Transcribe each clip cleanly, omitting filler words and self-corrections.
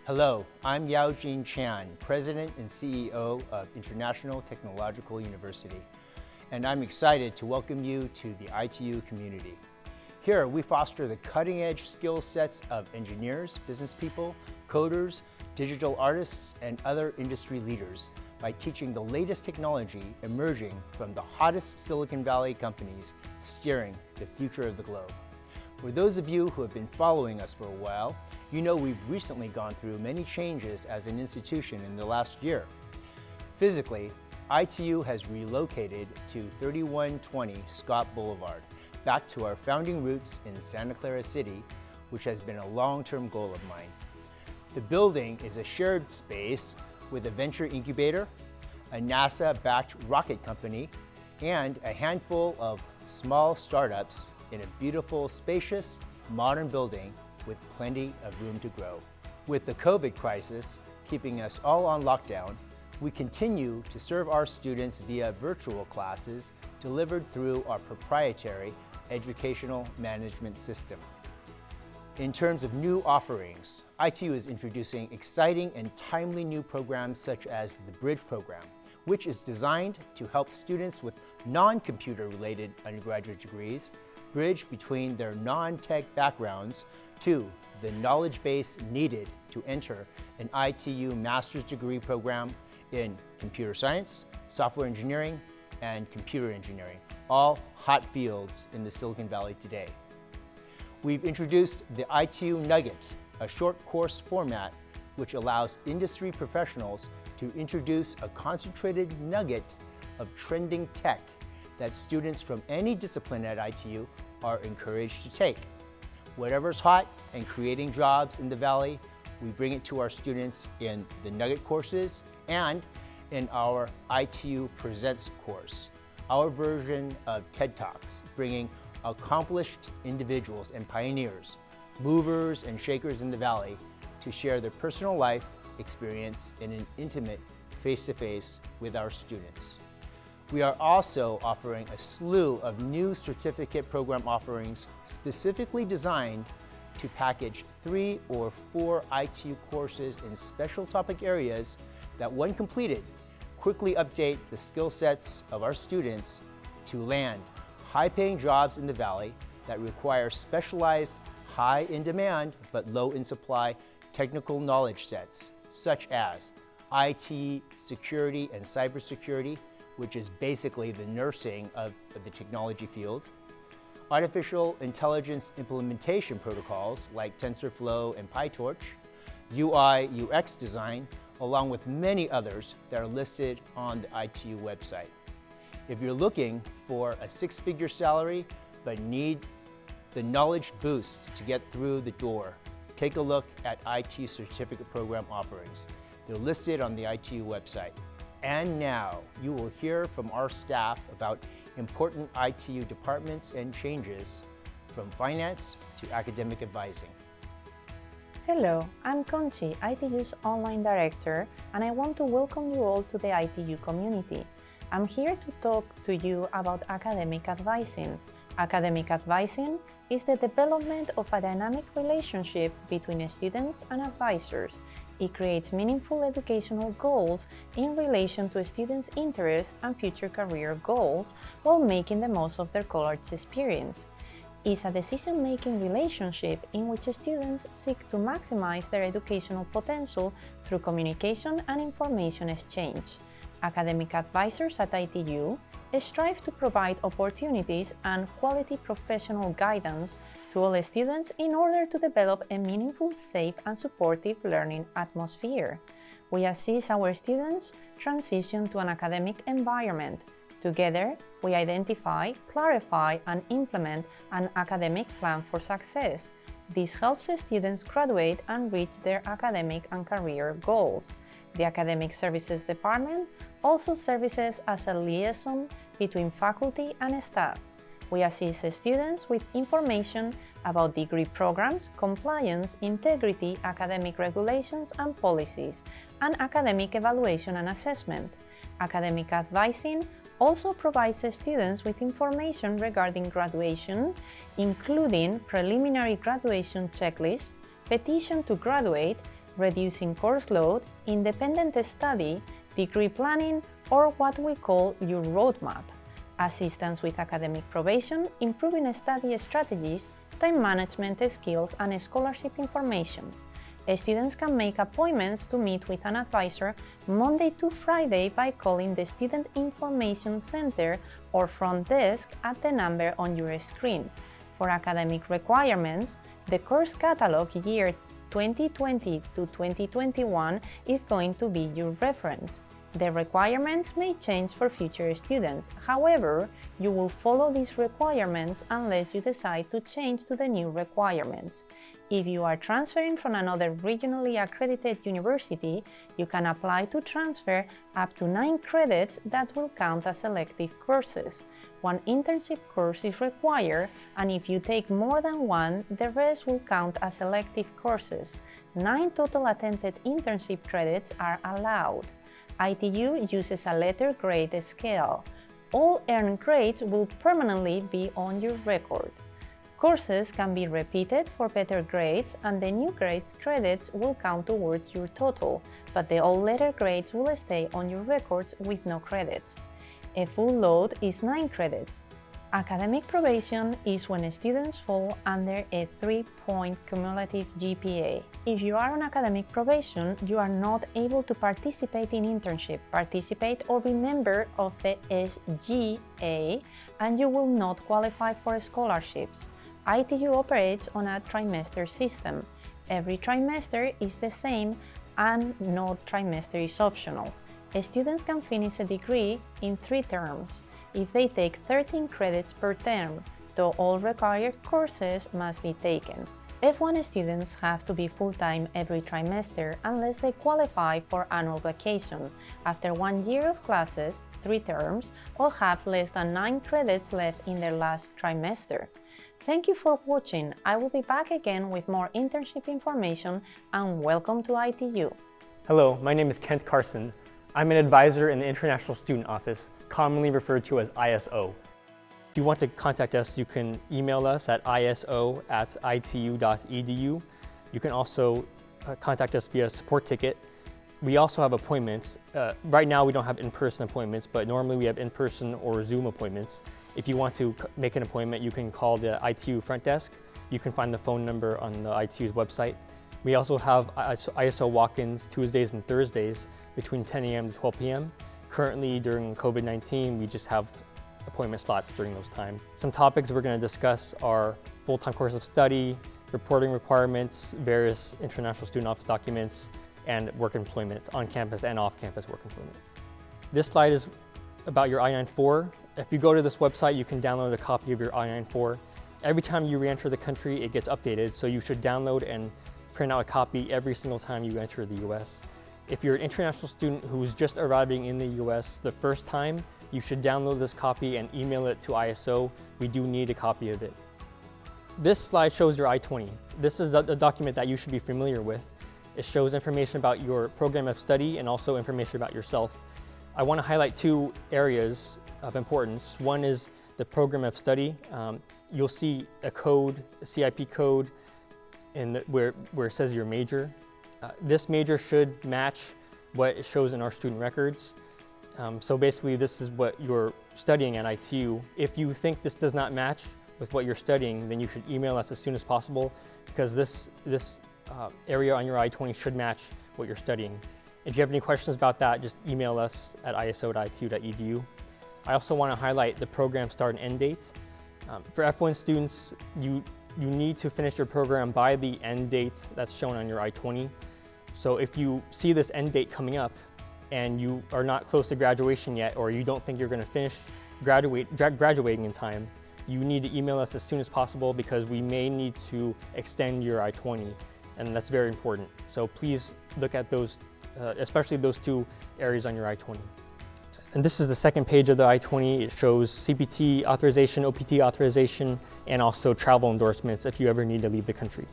Hello, I'm Yaojin Chan, President and CEO of International Technological University, and I'm excited to welcome you to the ITU community. Here, we foster the cutting-edge skill sets of engineers, business people, coders, digital artists, and other industry leaders by teaching the latest technology emerging from the hottest Silicon Valley companies steering the future of the globe. For those of you who have been following us for a while, you know we've recently gone through many changes as an institution in the last year. Physically, ITU has relocated to 3120 Scott Boulevard, back to our founding roots in Santa Clara City, which has been a long-term goal of mine. The building is a shared space with a venture incubator, a NASA-backed rocket company, and a handful of small startups in a beautiful, spacious, modern building with plenty of room to grow. With the COVID crisis keeping us all on lockdown, we continue to serve our students via virtual classes delivered through our proprietary educational management system. In terms of new offerings, ITU is introducing exciting and timely new programs such as the Bridge program, which is designed to help students with non-computer related undergraduate degrees bridge between their non-tech backgrounds to the knowledge base needed to enter an ITU master's degree program in computer science, software engineering, and computer engineering, all hot fields in the Silicon Valley today. We've introduced the ITU Nugget, a short course format which allows industry professionals to introduce a concentrated nugget of trending tech that students from any discipline at ITU are encouraged to take. Whatever's hot and creating jobs in the Valley, we bring it to our students in the Nugget courses and in our ITU Presents course, our version of TED Talks, bringing accomplished individuals and pioneers, movers and shakers in the Valley to share their personal life experience in an intimate face-to-face with our students. We are also offering a slew of new certificate program offerings specifically designed to package 3 or 4 ITU courses in special topic areas that, when completed, quickly update the skill sets of our students to land high-paying jobs in the Valley that require specialized, high-in-demand but low-in-supply technical knowledge sets, such as IT security and cybersecurity, which is basically the nursing of the technology field, artificial intelligence implementation protocols like TensorFlow and PyTorch, UI/UX design, along with many others that are listed on the ITU website. If you're looking for a 6-figure salary but need the knowledge boost to get through the door, take a look at IT certificate program offerings. They're listed on the ITU website. And now you will hear from our staff about important ITU departments and changes, from finance to academic advising. Hello, I'm Conchi, ITU's online director, and I want to welcome you all to the ITU community. I'm here to talk to you about academic advising. Academic advising is the development of a dynamic relationship between students and advisors. It creates meaningful educational goals in relation to students' interests and future career goals while making the most of their college experience. It's a decision-making relationship in which students seek to maximize their educational potential through communication and information exchange. Academic advisors at ITU strive to provide opportunities and quality professional guidance to all students in order to develop a meaningful, safe, and supportive learning atmosphere. We assist our students transition to an academic environment. Together, we identify, clarify, and implement an academic plan for success. This helps students graduate and reach their academic and career goals. The Academic Services Department also serves as a liaison between faculty and staff. We assist students with information about degree programs, compliance, integrity, academic regulations and policies, and academic evaluation and assessment. Academic advising also provides students with information regarding graduation, including preliminary graduation checklists, petition to graduate, reducing course load, independent study, degree planning, or what we call your roadmap, assistance with academic probation, improving study strategies, time management skills, and scholarship information. Students can make appointments to meet with an advisor Monday to Friday by calling the Student Information Center or front desk at the number on your screen. For academic requirements, the course catalog year 2020 to 2021 is going to be your reference. The requirements may change for future students. However, you will follow these requirements unless you decide to change to the new requirements. If you are transferring from another regionally accredited university, you can apply to transfer up to 9 credits that will count as elective courses. 1 internship course is required, and if you take more than one, the rest will count as elective courses. 9 total attended internship credits are allowed. ITU uses a letter grade scale. All earned grades will permanently be on your record. Courses can be repeated for better grades, and the new grades credits will count towards your total, but the old letter grades will stay on your records with no credits. A full load is 9 credits. Academic probation is when students fall under a 3-point cumulative GPA. If you are on academic probation, you are not able to participate in internship, participate or be member of the SGA, and you will not qualify for scholarships. ITU operates on a trimester system. Every trimester is the same and no trimester is optional. Students can finish a degree in 3 terms if they take 13 credits per term, though all required courses must be taken. F1 students have to be full-time every trimester unless they qualify for annual vacation, after 1 year of classes, 3 terms, or have less than 9 credits left in their last trimester. Thank you for watching. I will be back again with more internship information, and welcome to ITU. Hello, my name is Kent Carson. I'm an advisor in the International Student Office, commonly referred to as ISO. If you want to contact us, you can email us at iso@itu.edu. You can also contact us via support ticket. We also have appointments. Right now we don't have in-person appointments, but normally we have in-person or Zoom appointments. If you want to make an appointment, you can call the ITU front desk. You can find the phone number on the ITU's website. We also have ISO walk-ins Tuesdays and Thursdays between 10 a.m. to 12 p.m. Currently, during COVID-19, we just have appointment slots during those times. Some topics we're going to discuss are full-time course of study, reporting requirements, various International Student Office documents, and work employment, on-campus and off-campus work employment. This slide is about your I-94. If you go to this website, you can download a copy of your I-94. Every time you re-enter the country, it gets updated, so you should download and print out a copy every single time you enter the US. If you're an international student who's just arriving in the US the first time, you should download this copy and email it to ISO. We do need a copy of it. This slide shows your I-20. This is the document that you should be familiar with. It shows information about your program of study and also information about yourself. I want to highlight 2 areas of importance. One is the program of study. You'll see a code, a CIP code, where it says your major. This major should match what it shows in our student records. So basically this is what you're studying at ITU. If you think this does not match with what you're studying, then you should email us as soon as possible, because this area on your I-20 should match what you're studying. If you have any questions about that, just email us at iso@itu.edu. I also want to highlight the program start and end dates. For F1 students, you need to finish your program by the end date that's shown on your I-20. So if you see this end date coming up and you are not close to graduation yet, or you don't think you're going to finish graduating in time, you need to email us as soon as possible, because we may need to extend your I-20, and that's very important. So please look at those, especially those 2 areas on your I-20. And this is the second page of the I-20. It shows CPT authorization, OPT authorization, and also travel endorsements if you ever need to leave the country.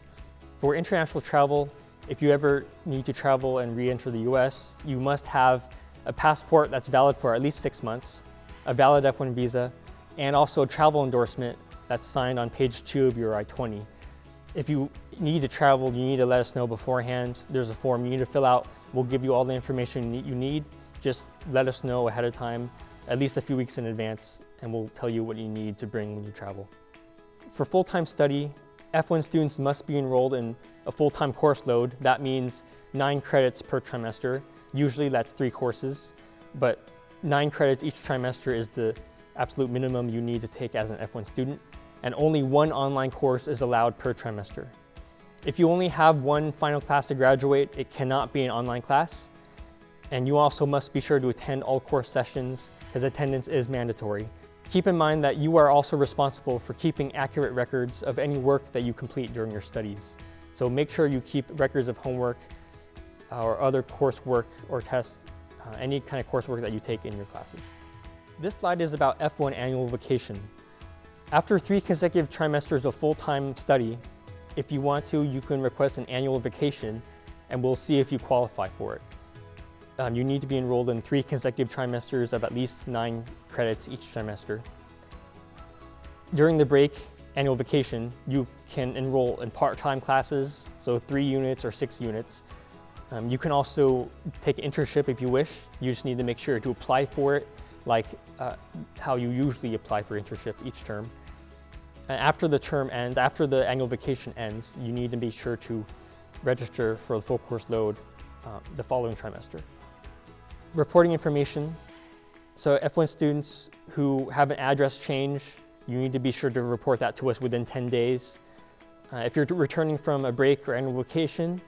For international travel, if you ever need to travel and re-enter the US, you must have a passport that's valid for at least 6 months, a valid F1 visa, and also a travel endorsement that's signed on page 2 of your I-20. If you need to travel, you need to let us know beforehand. There's a form you need to fill out. We'll give you all the information you need. Just let us know ahead of time, at least a few weeks in advance, and we'll tell you what you need to bring when you travel. For full-time study, F1 students must be enrolled in a full-time course load. That means 9 credits per trimester. Usually that's 3 courses, but 9 credits each trimester is the absolute minimum you need to take as an F1 student, and only 1 online course is allowed per trimester. If you only have 1 final class to graduate, it cannot be an online class, and you also must be sure to attend all course sessions, because attendance is mandatory. Keep in mind that you are also responsible for keeping accurate records of any work that you complete during your studies. So make sure you keep records of homework or other coursework or tests, any kind of coursework that you take in your classes. This slide is about F1 annual vacation. After 3 consecutive trimesters of full-time study, if you want to, you can request an annual vacation and we'll see if you qualify for it. You need to be enrolled in 3 consecutive trimesters of at least 9 credits each trimester. During the break, annual vacation, you can enroll in part-time classes, so 3 units or 6 units. You can also take an internship if you wish. You just need to make sure to apply for it, like how you usually apply for internship each term. And after the term ends, after the annual vacation ends, you need to be sure to register for the full course load the following trimester. Reporting information. So F1 students who have an address change, you need to be sure to report that to us within 10 days. If you're returning from a break or annual vacation,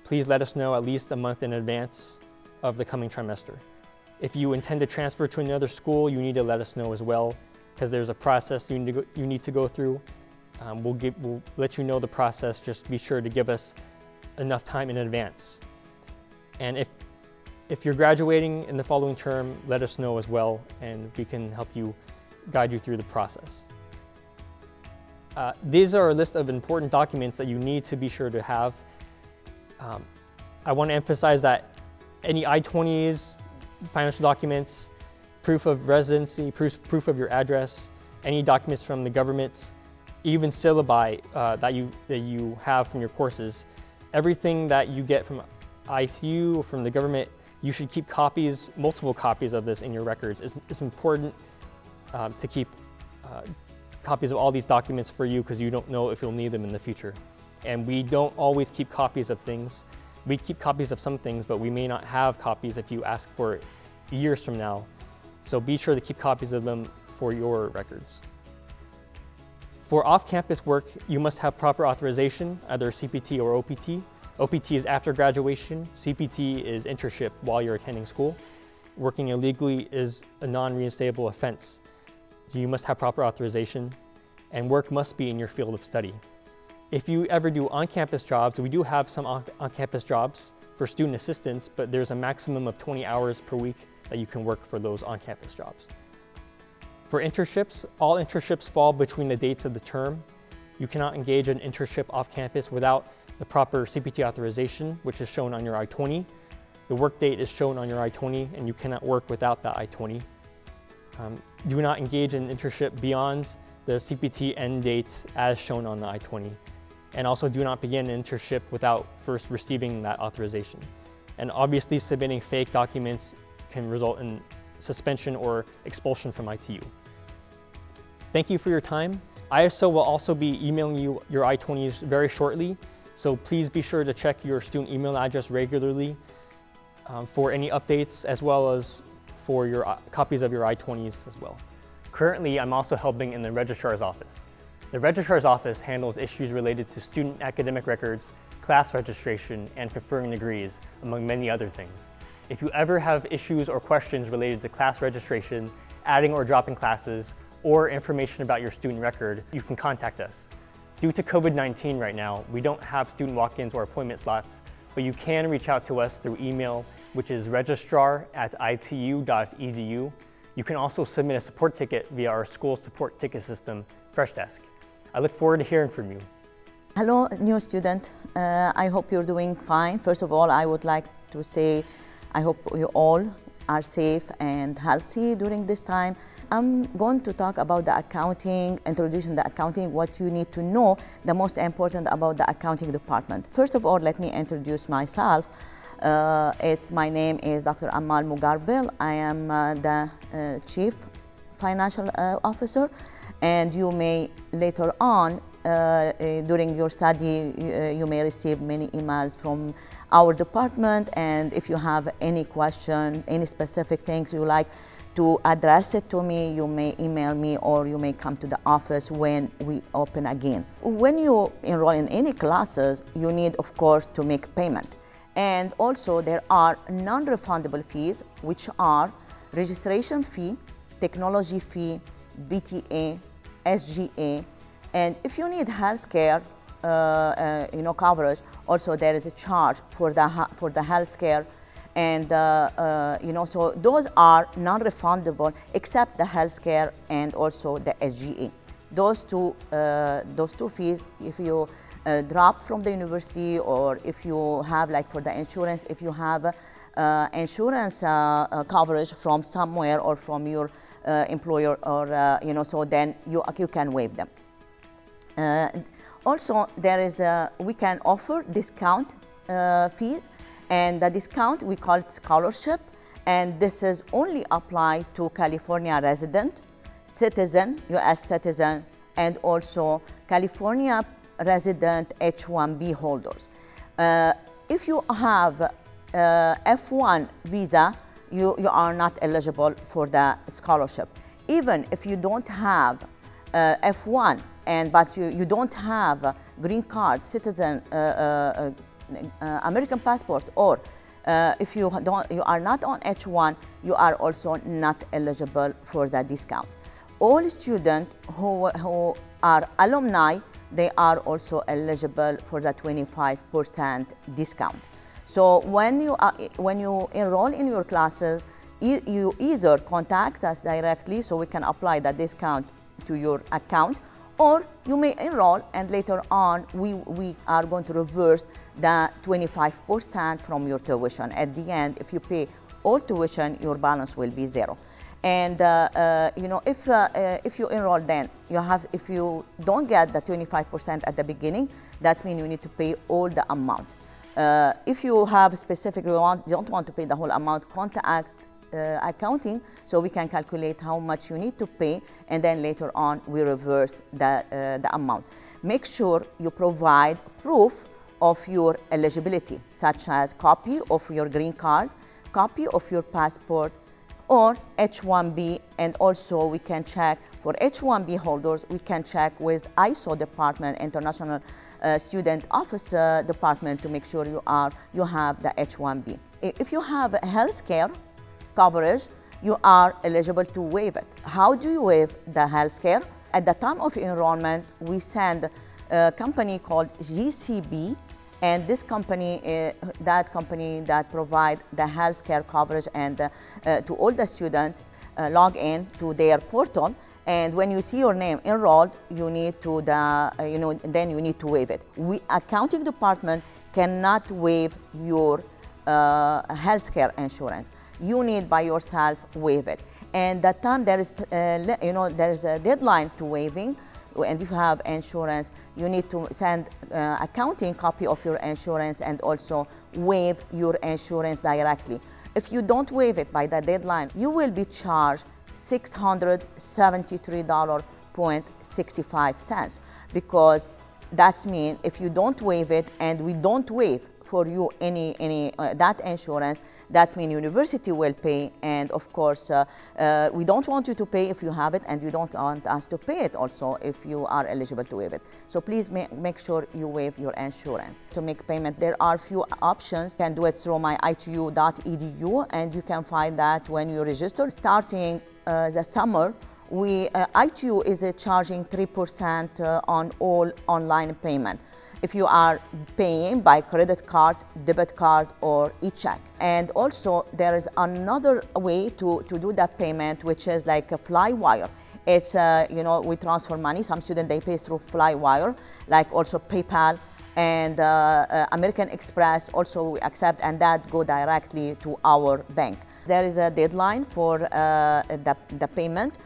please let us know at least a month in advance of the coming trimester. If you intend to transfer to another school, you need to let us know as well, because there's a process you need to go through. We'll let you know the process, just be sure to give us enough time in advance. And if you're graduating in the following term, let us know as well, and we can help you, guide you through the process. These are a list of important documents that you need to be sure to have. I want to emphasize that any I-20s, financial documents, proof of residency, proof of your address, any documents from the government, even syllabi that you have from your courses, everything that you get from ITU or from the government, you should keep copies, multiple copies of this in your records. It's important to keep copies of all these documents for you, because you don't know if you'll need them in the future. And we don't always keep copies of things. We keep copies of some things, but we may not have copies if you ask for it years from now. So be sure to keep copies of them for your records. For off-campus work, you must have proper authorization, either CPT or OPT. OPT is after graduation, CPT is internship while you're attending school. Working illegally is a non-reinstatable offense. So you must have proper authorization, and work must be in your field of study. If you ever do on-campus jobs, we do have some on-campus jobs for student assistants, but there's a maximum of 20 hours per week that you can work for those on-campus jobs. For internships, all internships fall between the dates of the term. You cannot engage in an internship off-campus without the proper CPT authorization, which is shown on your I-20. The work date is shown on your I-20, and you cannot work without that I-20. Do not engage in internship beyond the CPT end date as shown on the I-20. And also do not begin an internship without first receiving that authorization. And obviously submitting fake documents can result in suspension or expulsion from ITU. Thank you for your time. ISO will also be emailing you your I-20s very shortly, so please be sure to check your student email address regularly for any updates, as well as for your copies of your I-20s as well. Currently, I'm also helping in the registrar's office. The registrar's office handles issues related to student academic records, class registration, and conferring degrees, among many other things. If you ever have issues or questions related to class registration, adding or dropping classes, or information about your student record, you can contact us. Due to COVID-19 right now, we don't have student walk-ins or appointment slots, but you can reach out to us through email, which is registrar@itu.edu. You can also submit a support ticket via our school support ticket system, Freshdesk. I look forward to hearing from you. Hello, new student. I hope you're doing fine. First of all, I would like to say I hope you all are safe and healthy during this time. I'm going to talk about the accounting, introducing the accounting, what you need to know, the most important about the accounting department. First of all, let me introduce myself. My name is Dr. Amal Mugarbil. I am the Chief Financial Officer, and you may later on during your study, you may receive many emails from our department, and if you have any question, any specific things you like to address it to me, you may email me or you may come to the office when we open again. When you enroll in any classes, you need, of course, to make payment. And also there are non-refundable fees, which are registration fee, technology fee, VTA, SGA, and if you need healthcare coverage, also there is a charge for the healthcare, and so those are non-refundable except the healthcare and also the SGA. Those two fees, if you drop from the university, or if you have, like for the insurance, if you have insurance coverage from somewhere or from your employer, or so then you can waive them. Also, we can offer discount fees, and the discount we call it scholarship, and this is only applied to California resident, citizen, U.S. citizen, and also California resident H-1B holders. If you have F-1 visa, you are not eligible for the scholarship. Even if you don't have F-1, but you don't have a green card, citizen, American passport, or if you are not on H-1, you are also not eligible for the discount. All students who are alumni, they are also eligible for the 25% discount. So when you enroll in your classes, you either contact us directly so we can apply the discount to your account, or you may enroll and later on we are going to reverse the 25% from your tuition. At the end, if you pay all tuition, your balance will be zero. And if you enroll, then if you don't get the 25% at the beginning, that means you need to pay all the amount. If you have specific, don't want to pay the whole amount, contact accounting so we can calculate how much you need to pay, and then later on we reverse the amount. Make sure you provide proof of your eligibility, such as copy of your green card, copy of your passport, or H-1B, and also we can check for H-1B holders, we can check with ISO department, International Student Office department, to make sure you have the H-1B. If you have healthcare coverage, you are eligible to waive it. How do you waive the healthcare? At the time of enrollment, we send a company called GCB, and this company, that provide the healthcare coverage and to all the students, log in to their portal, and when you see your name enrolled, you need to then you need to waive it. Accounting department cannot waive your healthcare insurance. You need by yourself waive it, and that time there is a deadline to waiving. And if you have insurance, you need to send accounting copy of your insurance and also waive your insurance directly. If you don't waive it by the deadline, you will be charged $673.65, because that's mean if you don't waive it and we don't waive for you any that insurance, that means university will pay, and of course we don't want you to pay if you have it, and you don't want us to pay it also if you are eligible to waive it. So please make sure you waive your insurance. To make payment, there are few options. You can do it through myitu.edu, and you can find that when you register. Starting the summer, ITU is charging 3% on all online payment if you are paying by credit card, debit card, or e-check. And also there is another way to do that payment, which is like a Flywire. It's we transfer money. Some students, they pay through Flywire, like also PayPal, and American Express also we accept, and that go directly to our bank. There is a deadline for the payment.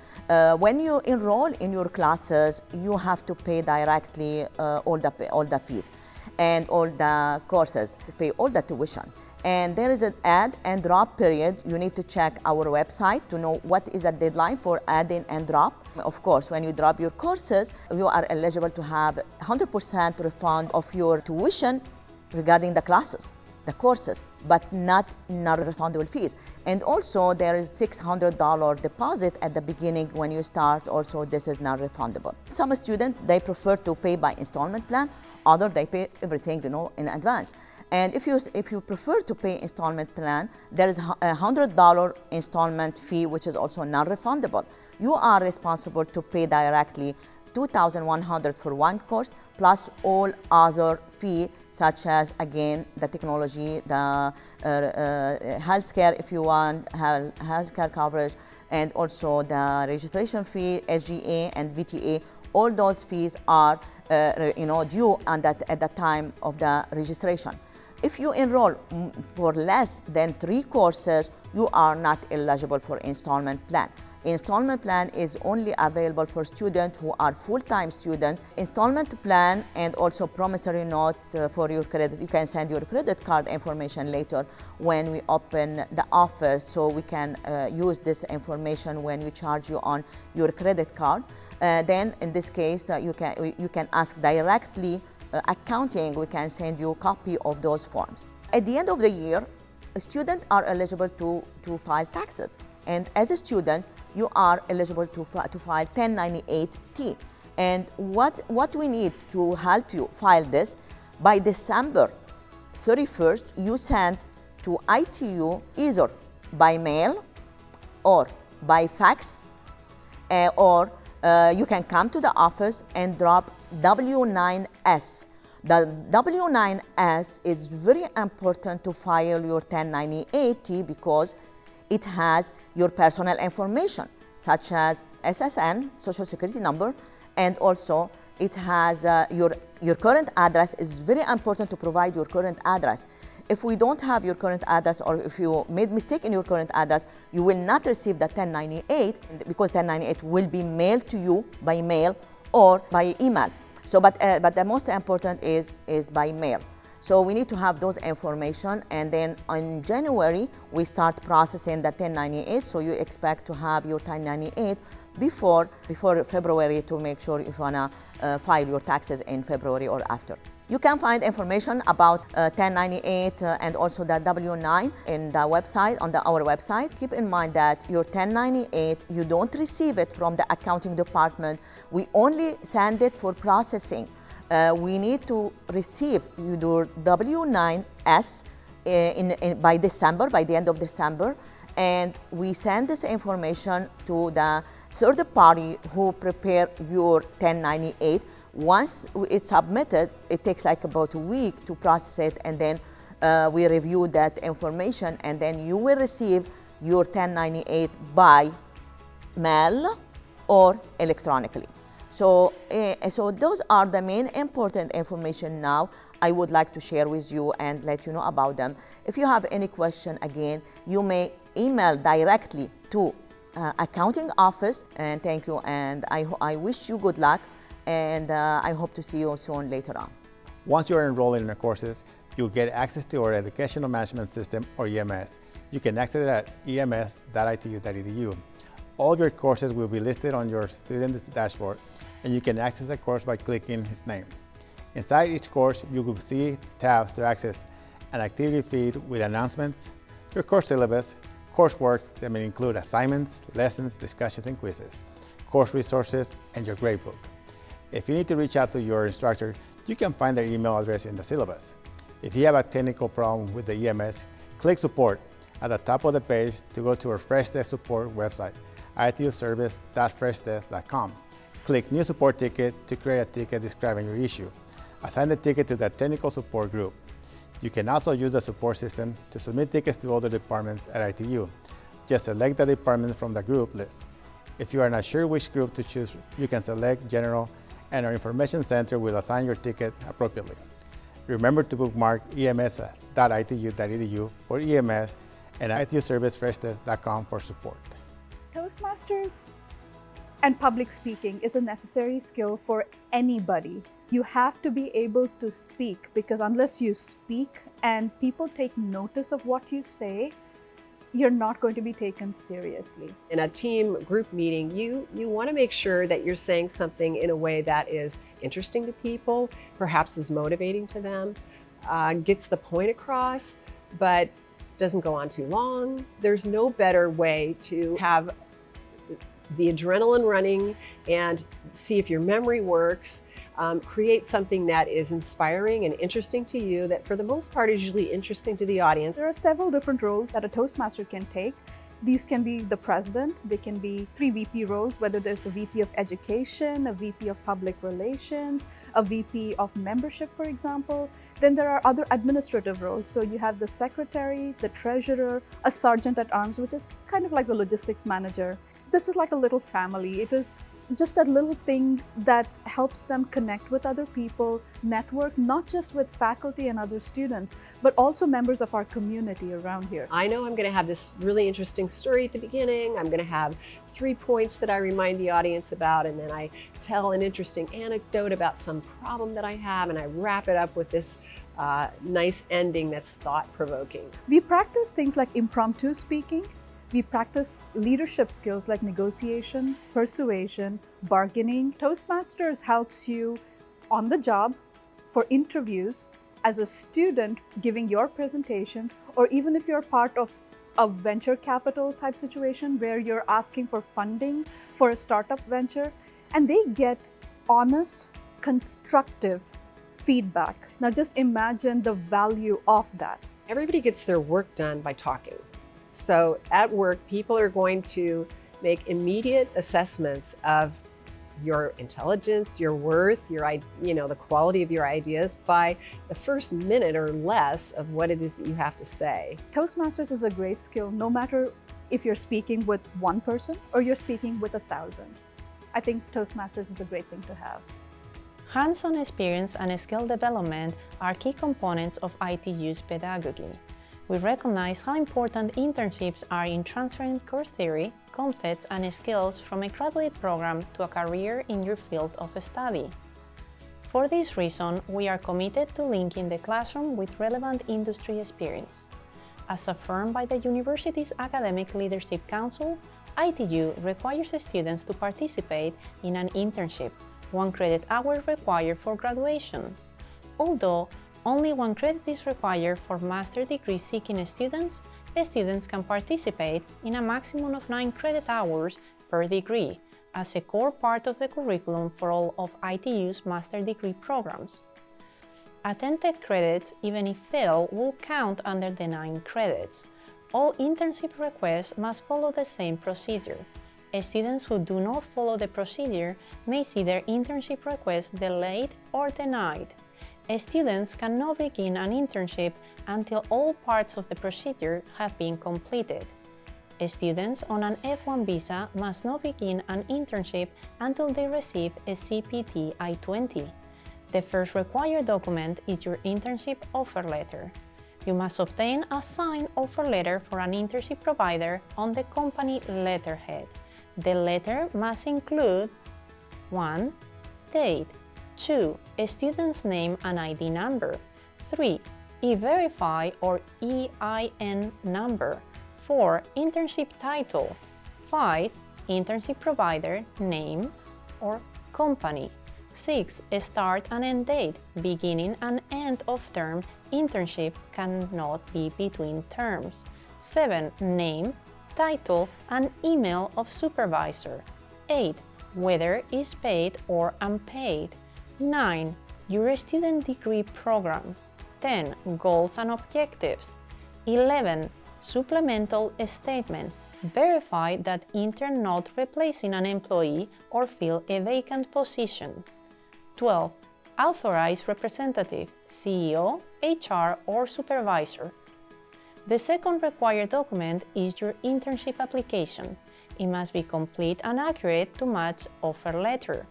When you enroll in your classes, you have to pay directly all the fees and all the courses, to pay all the tuition. And there is an add and drop period. You need to check our website to know what is the deadline for adding and drop. Of course, when you drop your courses, you are eligible to have 100% refund of your tuition regarding the classes, the courses, but not non-refundable fees. And also there is $600 deposit at the beginning when you start. Also, this is not refundable. Some students, they prefer to pay by installment plan. Others, they pay everything, in advance. And if you prefer to pay installment plan, there is a $100 installment fee, which is also non-refundable. You are responsible to pay directly $2,100 for one course, plus all other fee, such as, again, the technology, the healthcare, if you want healthcare coverage, and also the registration fee, SGA and VTA. All those fees are due at the time of the registration. If you enroll for less than 3 courses, you are not eligible for installment plan. Installment plan is only available for students who are full-time students. Installment plan and also promissory note for your credit. You can send your credit card information later when we open the office, so we can use this information when we charge you on your credit card. Then in this case, you can ask directly accounting. We can send you a copy of those forms. At the end of the year, students are eligible to file taxes. And as a student, you are eligible to file 1098-T. And what we need to help you file this, by December 31st, you send to ITU either by mail or by fax, or you can come to the office and drop W-9S. The W-9S is very important to file your 1098-T because it has your personal information, such as SSN, Social Security number, and also it has your current address. Is very important to provide your current address. If we don't have your current address, or if you made mistake in your current address, you will not receive the 1098, because 1098 will be mailed to you by mail or by email. So, but the most important is by mail. So we need to have those information, and then in January we start processing the 1098. So you expect to have your 1098 before February, to make sure if you wanna file your taxes in February or after. You can find information about 1098 and also the W-9 in the website, on our website. Keep in mind that your 1098, you don't receive it from the accounting department. We only send it for processing. We need to receive your W-9S by December, by the end of December, and we send this information to the third party who prepare your 1098. Once it's submitted, it takes like about a week to process it, and then we review that information, and then you will receive your 1098 by mail or electronically. So those are the main important information now I would like to share with you and let you know about them. If you have any question, again, you may email directly to accounting office. And thank you, and I wish you good luck, and I hope to see you soon later on. Once you are enrolling in the courses, you'll get access to our Educational Management System, or EMS. You can access it at ems.itu.edu. All of your courses will be listed on your student's dashboard, and you can access the course by clicking its name. Inside each course, you will see tabs to access an activity feed with announcements, your course syllabus, coursework that may include assignments, lessons, discussions, and quizzes, course resources, and your gradebook. If you need to reach out to your instructor, you can find their email address in the syllabus. If you have a technical problem with the EMS, click Support at the top of the page to go to our Freshdesk support website, ituservice.freshdesk.com. Click New Support Ticket to create a ticket describing your issue. Assign the ticket to the technical support group. You can also use the support system to submit tickets to other departments at ITU. Just select the department from the group list. If you are not sure which group to choose, you can select General, and our Information Center will assign your ticket appropriately. Remember to bookmark ems.itu.edu for EMS and ituservicefreshdesk.com for support. Toastmasters and public speaking is a necessary skill for anybody. You have to be able to speak, because unless you speak and people take notice of what you say, you're not going to be taken seriously. In a team group meeting, you want to make sure that you're saying something in a way that is interesting to people, perhaps is motivating to them, gets the point across, but doesn't go on too long. There's no better way to have the adrenaline running and see if your memory works. Create something that is inspiring and interesting to you, that for the most part is usually interesting to the audience. There are several different roles that a Toastmaster can take. These can be the president, they can be 3 VP roles, whether there's a VP of education, a VP of public relations, a VP of membership, for example. Then there are other administrative roles. So you have the secretary, the treasurer, a sergeant at arms, which is kind of like the logistics manager. This is like a little family. It is just that little thing that helps them connect with other people, network, not just with faculty and other students, but also members of our community around here. I know I'm going to have this really interesting story at the beginning. I'm going to have 3 points that I remind the audience about, and then I tell an interesting anecdote about some problem that I have, and I wrap it up with this nice ending that's thought-provoking. We practice things like impromptu speaking. We practice leadership skills like negotiation, persuasion, bargaining. Toastmasters helps you on the job, for interviews, as a student giving your presentations, or even if you're part of a venture capital type situation where you're asking for funding for a startup venture, and they get honest, constructive feedback. Now just imagine the value of that. Everybody gets their work done by talking. So at work, people are going to make immediate assessments of your intelligence, your worth, the quality of your ideas by the first minute or less of what it is that you have to say. Toastmasters is a great skill, no matter if you're speaking with one person or you're speaking with 1,000. I think Toastmasters is a great thing to have. Hands-on experience and skill development are key components of ITU's pedagogy. We recognize how important internships are in transferring course theory, concepts, and skills from a graduate program to a career in your field of study. For this reason, we are committed to linking the classroom with relevant industry experience. As affirmed by the university's Academic Leadership Council, ITU requires students to participate in an internship, 1 credit hour required for graduation. Although only 1 credit is required for master's degree seeking students can participate in a maximum of 9 credit hours per degree as a core part of the curriculum for all of ITU's master's degree programs. Attempted credits, even if failed, will count under the 9 credits. All internship requests must follow the same procedure. Students who do not follow the procedure may see their internship request delayed or denied. Students cannot begin an internship until all parts of the procedure have been completed. Students on an F1 visa must not begin an internship until they receive a CPT I-20. The first required document is your internship offer letter. You must obtain a signed offer letter for an internship provider on the company letterhead. The letter must include 1. Date, 2. A student's name and ID number, 3. E-Verify or EIN number, 4. Internship title, 5. Internship provider, name or company, 6. Start and end date, beginning and end of term internship cannot be between terms, 7. Name, title, and email of supervisor, 8. Whether is paid or unpaid, 9. Your student degree program, 10. Goals and objectives, 11. Supplemental statement, verify that intern not replacing an employee or fill a vacant position, 12. Authorized representative, CEO, HR, or supervisor. The second required document is your internship application. It must be complete and accurate to match offer letter.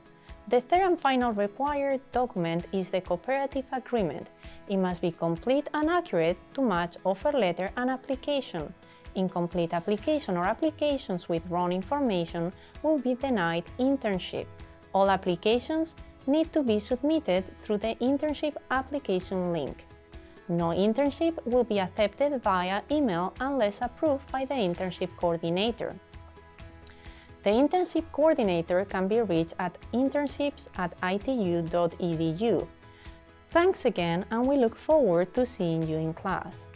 The third and final required document is the cooperative agreement. It must be complete and accurate to match offer letter and application. Incomplete application or applications with wrong information will be denied internship. All applications need to be submitted through the internship application link. No internship will be accepted via email unless approved by the internship coordinator. The internship coordinator can be reached at internships@itu.edu. Thanks again, and we look forward to seeing you in class.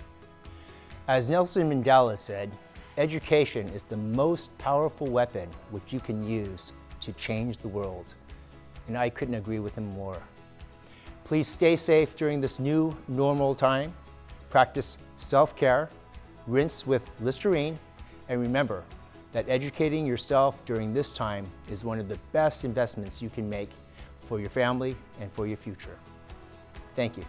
As Nelson Mandela said, education is the most powerful weapon which you can use to change the world. And I couldn't agree with him more. Please stay safe during this new normal time. Practice self-care, rinse with Listerine, and remember that educating yourself during this time is one of the best investments you can make for your family and for your future. Thank you.